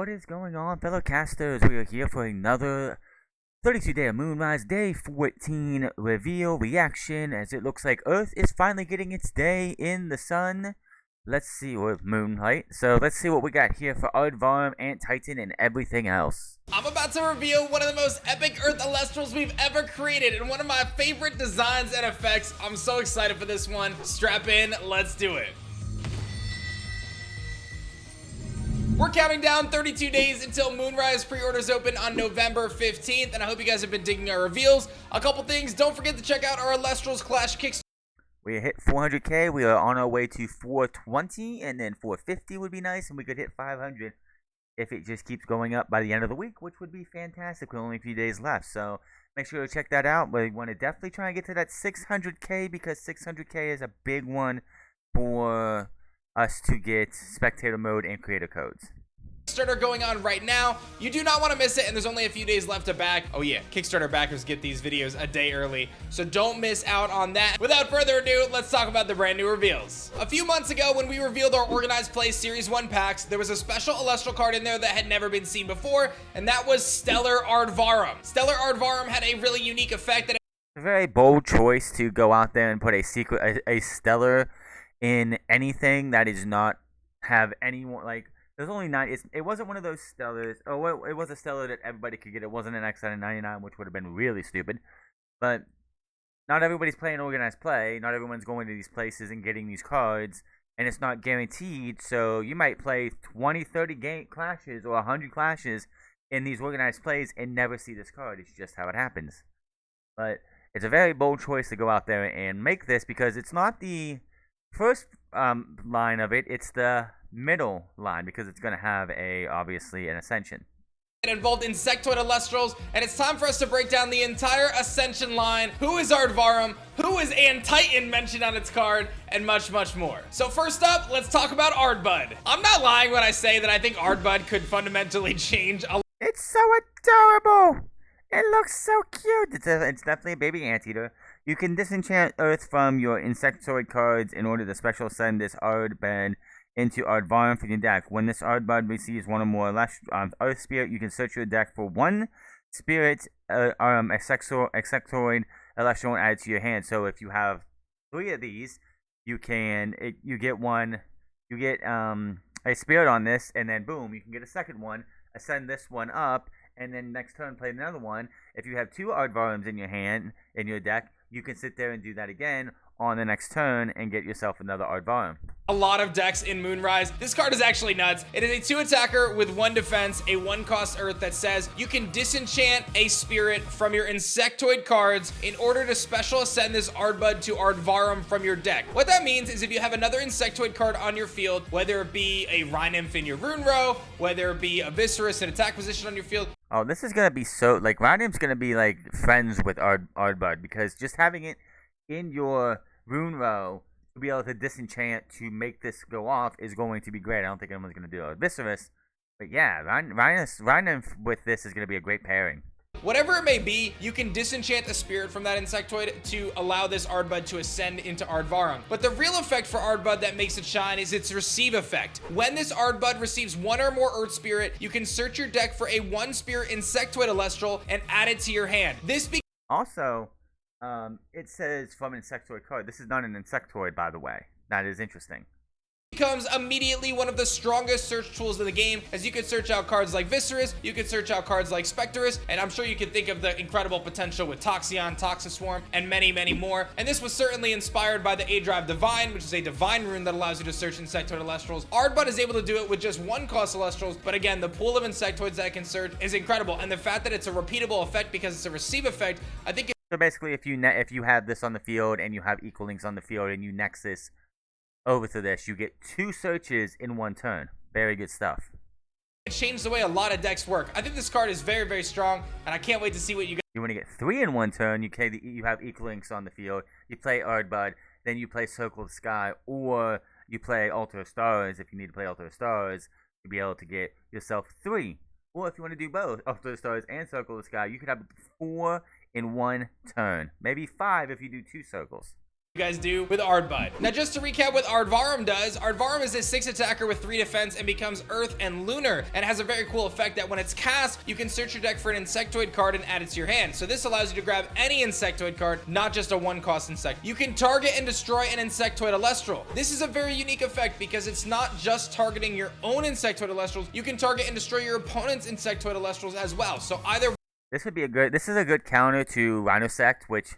What is going on, fellow casters? We are here for another 32 Day of Moonrise, Day 14 reveal reaction, as it looks like Earth is finally getting its day in the sun. Let's see, with moonlight. So let's see what we got here for Aardvarm, Ant Titan, and everything else. I'm about to reveal one of the most epic Earth Elestrals we've ever created and one of my favorite designs and effects. I'm so excited for this one. Strap in, let's do it. We're counting down 32 days until Moonrise. Pre-orders open on November 15th, and I hope you guys have been digging our reveals. A couple things, don't forget to check out our Elestrals Clash Kickstarter. We hit 400k, we are on our way to 420, and then 450 would be nice, and we could hit 500 if it just keeps going up by the end of the week, which would be fantastic with only a few days left. So make sure to check that out. We want to definitely try and get to that 600k, because 600k is a big one for us to get spectator mode and creator codes. Kickstarter going on right now. You do not want to miss it, and there's only a few days left to back. Oh yeah, Kickstarter backers get these videos a day early, so don't miss out on that. Without further ado, let's talk about the brand new reveals. A few months ago, when we revealed our Organized Play Series 1 packs, there was a special Celestial card in there that had never been seen before, and that was Stellar Aardvarm. Stellar Aardvarm had a really unique effect that A very bold choice to go out there and put a a stellar in anything that is not have anyone like. There's only 9. It wasn't one of those stellars. Oh, well, it was a stellar that everybody could get. It wasn't an X out of 99, which would have been really stupid. But not everybody's playing organized play. Not everyone's going to these places and getting these cards, and it's not guaranteed. So you might play 20, 30 clashes or 100 clashes in these organized plays and never see this card. It's just how it happens. But it's a very bold choice to go out there and make this, because it's not the first line of it. It's the middle line, because it's going to have obviously an ascension. Involved Insectoid Elestrals, and it's time for us to break down the entire Ascension line. Who is Aardvarm? Who is Ant Titan mentioned on its card? And much, much more. So first up, let's talk about Aardbud. I'm not lying when I say that I think Aardbud could fundamentally change a... It's so adorable! It looks so cute! It's definitely a baby anteater. You can disenchant Earth from your Insectoid cards in order to special send this Aardbud into Aardvarm from your deck. When this Aardbud receives one or more Earth Spirit, you can search your deck for one Spirit Insectoid Elestral and add it to your hand. So if you have 3 of these, you get a Spirit on this, and then boom, you can get a second one, ascend this one up, and then next turn play another one. If you have 2 Aardvarms in your hand, in your deck, you can sit there and do that again on the next turn and get yourself another Aardvarm. A lot of decks in Moonrise. This card is actually nuts. It is a 2 attacker with 1 defense, a 1 cost Earth that says you can disenchant a spirit from your Insectoid cards in order to special ascend this Aardbud to Aardvarm from your deck. What that means is if you have another Insectoid card on your field, whether it be a Rhynymph in your rune row, whether it be a Viscerus in attack position on your field. Oh, this is gonna be so, like, Rhynymph's gonna be like friends with Aardbud, because just having it in your rune row to be able to disenchant to make this go off is going to be great. I don't think anyone's going to do it with Viscerus, but yeah, Rhynymph with this is going to be a great pairing. Whatever it may be, you can disenchant a spirit from that Insectoid to allow this Aardbud to ascend into Aardvarm. But the real effect for Aardbud that makes it shine is its receive effect. When this Aardbud receives 1 or more Earth Spirit, you can search your deck for a 1 Spirit Insectoid Elestral and add it to your hand. Also, it says from an Insectoid card. This is not an Insectoid, by the way. That is interesting. Becomes immediately one of the strongest search tools in the game, as you could search out cards like Viscerus, you could search out cards like Specterus, and I'm sure you can think of the incredible potential with Toxion, Toxiswarm, and many, many more. And this was certainly inspired by the A-Drive Divine, which is a divine rune that allows you to search Insectoid Elestrals. Aardbud is able to do it with just 1 cost Elestrals, but again, the pool of Insectoids that it can search is incredible, and the fact that it's a repeatable effect because it's a receive effect, I think so basically, if you have this on the field and you have Equal Links on the field and you Nexus over to this, you get 2 searches in 1 turn. Very good stuff. It changed the way a lot of decks work. I think this card is very, very strong, and I can't wait to see what you guys. You want to get 3 in 1 turn, you have Equal Links on the field, you play Aardbud, then you play Circle of the Sky, or you play Altar of Stars. If you need to play Altar of Stars, you'll be able to get yourself 3. Or if you want to do both, Altar of Stars and Circle of the Sky, you could have 4 in 1 turn. Maybe 5 if you do 2 circles. guys do with Ardbud. Now, just to recap what Aardvarm does, Aardvarm is a 6 attacker with 3 defense and becomes Earth and Lunar, and has a very cool effect that when it's cast, you can search your deck for an Insectoid card and add it to your hand. So this allows you to grab any Insectoid card, not just a 1-cost insect. You can target and destroy an Insectoid Alestral. This is a very unique effect because it's not just targeting your own Insectoid Alestrals, you can target and destroy your opponent's Insectoid Alestrals as well. So either this is a good counter to Rhinosect, which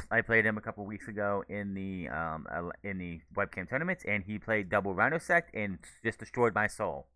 I played him a couple weeks ago in the webcam tournaments, and he played double Rhinosect and just destroyed my soul.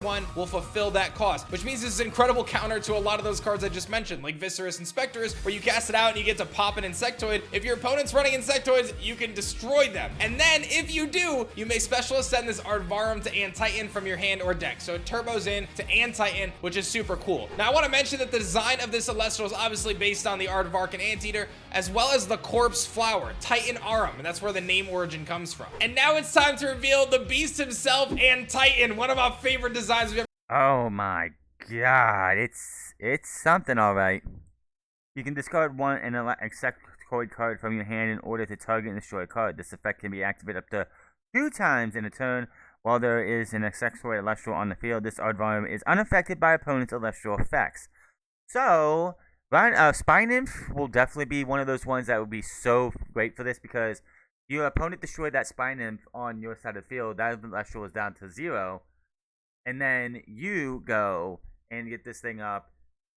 one will fulfill that cost, which means this is an incredible counter to a lot of those cards I just mentioned, like Viscerus and Spectrus, where you cast it out and you get to pop an Insectoid. If your opponent's running Insectoids, you can destroy them. And then, if you do, you may special ascend this Aardvarm to Antitan from your hand or deck. So it turbos in to Antitan, which is super cool. Now, I want to mention that the design of this Celestial is obviously based on the Aardvark Anteater, as well as the Corpse Flower, Titan Arum, and that's where the name origin comes from. And now it's time to reveal the beast himself, Antitan, one of my favorite designs we've ever. Oh my god, it's something, alright. You can discard one and Insectoid card from your hand in order to target and destroy a card. This effect can be activated up to 2 times in a turn. While there is an Insectoid Celestial on the field, this Aardvarm is unaffected by opponent's Celestial effects. So, Spine Nymph will definitely be one of those ones that would be so great for this, because your opponent destroyed that Spine Nymph on your side of the field, that Celestial is down to 0. And then you go and get this thing up,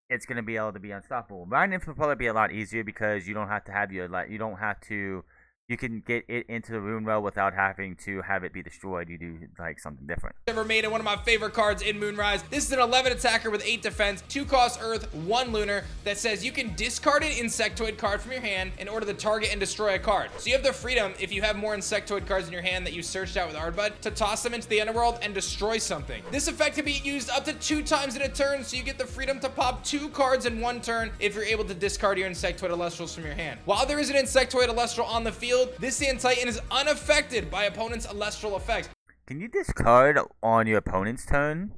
it's going to be able to be unstoppable. Spine Nymph will probably be a lot easier because you don't have to have you can get it into the Rune Well without having to have it be destroyed. You do like something different. Ever made it one of my favorite cards in Moonrise. This is an 11 attacker with 8 defense, 2 cost Earth, 1 Lunar, that says you can discard an Insectoid card from your hand in order to target and destroy a card. So you have the freedom, if you have more Insectoid cards in your hand that you searched out with Ardbud, to toss them into the Underworld and destroy something. This effect can be used up to 2 times in a turn, so you get the freedom to pop 2 cards in 1 turn if you're able to discard your Insectoid Alestrals from your hand. While there is an Insectoid Alestral on the field, this Antitan is unaffected by opponent's Alestral effects. Can you discard on your opponent's turn?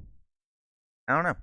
I don't know.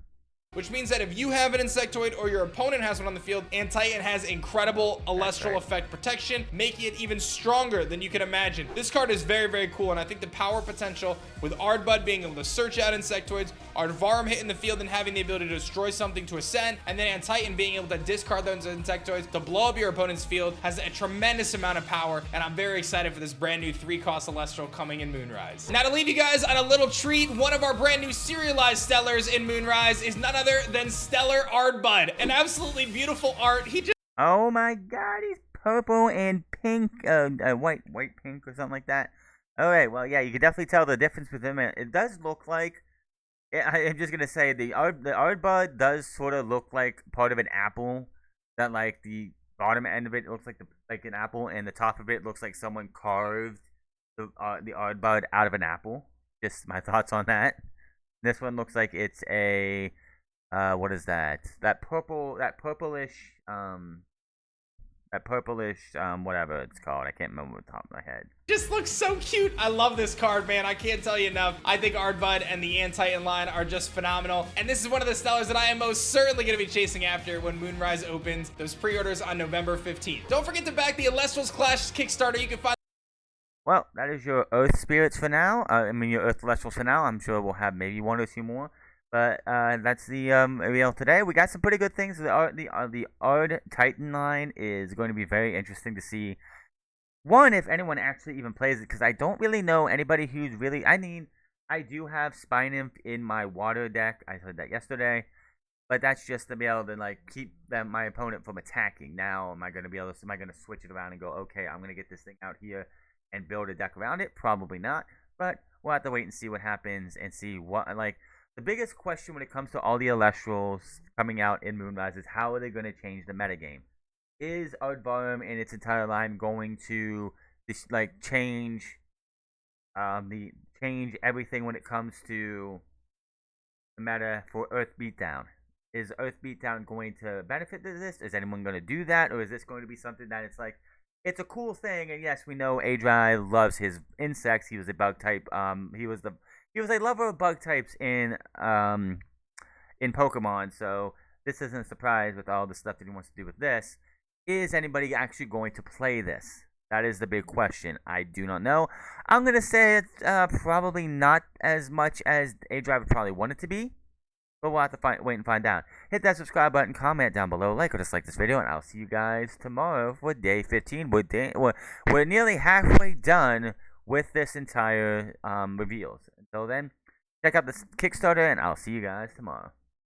Which means that if you have an Insectoid or your opponent has one on the field, Antitan has incredible Alestral effect protection, making it even stronger than you can imagine. This card is very, very cool, and I think the power potential with Ardbud being able to search out Insectoids, Aardvarm hitting the field and having the ability to destroy something to ascend, and then Antitan being able to discard those Insectoids to blow up your opponent's field has a tremendous amount of power, and I'm very excited for this brand new 3-cost Celestial coming in Moonrise. Now, to leave you guys on a little treat, one of our brand new serialized Stellars in Moonrise is none other than Stellar Ardbud. An absolutely beautiful art. Oh my god, he's purple and pink, white pink or something like that. Alright, well, yeah, you can definitely tell the difference with him. It does look like, I'm just gonna say, the Ardbud does sort of look like part of an apple. That, like, the bottom end of it looks like an apple, and the top of it looks like someone carved the Ardbud out of an apple. Just my thoughts on that. This one looks like it's a what is that? That purplish, whatever it's called. I can't remember off the top of my head. Just looks so cute. I love this card, man. I can't tell you enough. I think Ardbud and the Antitan line are just phenomenal. And this is one of the Stellars that I am most certainly going to be chasing after when Moonrise opens. Those pre-orders on November 15th. Don't forget to back the Alestrals Clash Kickstarter. You can find. Well, that is your Earth Spirits for now. Your Earth Celestials for now. I'm sure we'll have maybe 1 or 2 more. But that's the reveal today. We got some pretty good things. The Ard Titan line is going to be very interesting to see. One, if anyone actually even plays it, because I don't really know anybody who's really. I mean, I do have Spine Nymph in my water deck. I said that yesterday, but that's just to be able to like keep my opponent from attacking. Now, am I going to switch it around and go, okay, I'm going to get this thing out here and build a deck around it? Probably not. But we'll have to wait and see what happens and see what like. The biggest question when it comes to all the Alestrals coming out in Moonrise is how are they going to change the metagame? Is Ardvarm and its entire line going to change everything when it comes to the meta for Earth Beatdown? Is Earth Beatdown going to benefit to this? Is anyone going to do that, or is this going to be something that it's a cool thing? And yes, we know Adri loves his insects. He was a bug type. He was a lover of bug types in Pokemon, so this isn't a surprise with all the stuff that he wants to do with this. Is anybody actually going to play this? That is the big question. I do not know. I'm gonna say it's probably not as much as A Drive would probably want it to be, but we'll have to wait and find out. Hit that subscribe button, comment down below, like or dislike this video, and I'll see you guys tomorrow for day 15. We're nearly halfway done with this entire reveals. Until then, check out the Kickstarter, and I'll see you guys tomorrow.